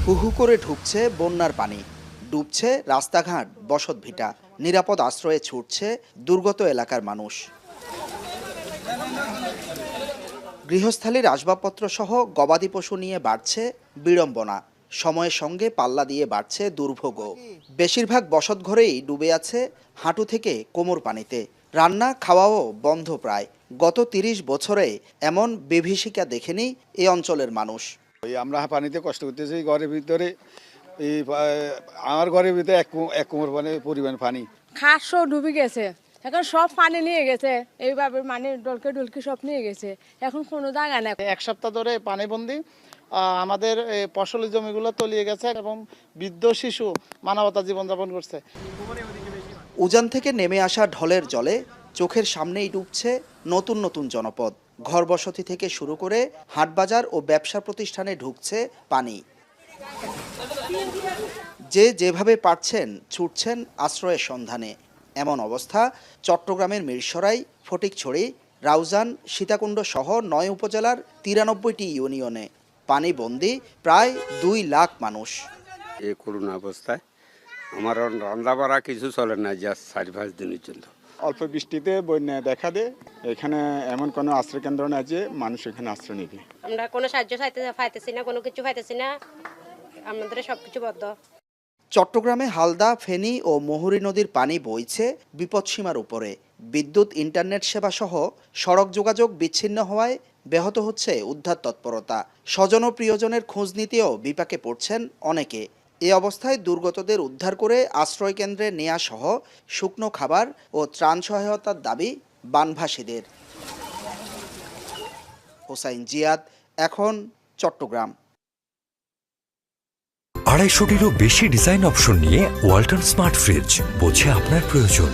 হুহু করে ঢুকছে বন্যার পানি, ডুবছে রাস্তাঘাট, বসতভিটা, নিরাপদ আশ্রয়ে ছুটছে দুর্গত এলাকার মানুষ। গৃহস্থালির আসবাবপত্র সহ গবাদি পশু নিয়ে বাড়ছে বিড়ম্বনা, সময়ের সঙ্গে পাল্লা দিয়ে বাড়ছে দুর্ভোগও। বেশিরভাগ বসতঘরেই ডুবে আছে হাঁটু থেকে কোমর পানিতে, রান্না খাওয়াও বন্ধ প্রায়। গত ৩০ বছরে এমন বিভীষিকা দেখেনি এ অঞ্চলের মানুষ। আমরা পানিতে কষ্ট করতেছি ঘরের ভিতরে, আমার ঘরের ভিতরে এক কোমর পরিমাণ পানি। খাস সব ডুবে গেছে, এখন সব পানি নিয়ে গেছে, এইভাবে মানে ডলকে ডলকে সব নিয়ে গেছে, এখন কোনো জায়গা নেই। এক সপ্তাহ ধরে পানিবন্দী, আমাদের ফসলি জমিগুলো তলিয়ে গেছে এবং বৃদ্ধ শিশু মানবতা জীবনযাপন করছে। উজান থেকে নেমে আসা ঢলের জলে চোখের সামনেই ডুবছে নতুন নতুন জনপদ। ঘরবসতি থেকে শুরু করে হাটবাজার ও ব্যবসা প্রতিষ্ঠানে ঢুকছে পানি। যে যেভাবে পারছেন ছুটছেন আশ্রয়ের সন্ধানে। এমন অবস্থা চট্টগ্রামের মিরসরাই, ফটিকছড়ি, রাউজান, সীতাকুণ্ড সহ ৯ উপজেলার ৯৩টি ইউনিয়নে। পানিবন্দী প্রায় ২ লাখ মানুষ। এই করুণ অবস্থায় আমার রান্না বাড়া কিছু চলে না, যা ৪-৫ দিনের জন্য। অল্প বৃষ্টিতে বন্যা দেখা দেয়, এখানে এমন কোনো আশ্রয় কেন্দ্র না যে মানুষ এখানে আশ্রয় নেবে। আমরা কোনো সাহায্য পাইতেছি না, কোনো কিছু পাইতেছি না, আমাদের সবকিছু বদ্ধ। চট্টগ্রামে হালদা, ফেনী ও মুহুরী নদীর পানি বইছে বিপদসীমার উপরে। বিদ্যুৎ, ইন্টারনেট সেবা সহ সড়ক যোগাযোগ বিচ্ছিন্ন হওয়ায় ব্যাহত হচ্ছে উদ্ধার তৎপরতা। স্বজন ও প্রিয়জনের খোঁজ নিতেও বিপাকে পড়ছেন অনেকে। এ অবস্থায় দুর্গতদের উদ্ধার করে আশ্রয়কেন্দ্রে নেয়া সহ শুকনো খাবার ও ত্রাণ সহায়তার দাবি বানভাসীদের। হোসাইন জিয়াদ, এখন, চট্টগ্রাম। ২৫০টিরও বেশি ডিজাইন অপশন নিয়ে ওয়ালটন স্মার্ট ফ্রিজ, বোঝে আপনার প্রয়োজন।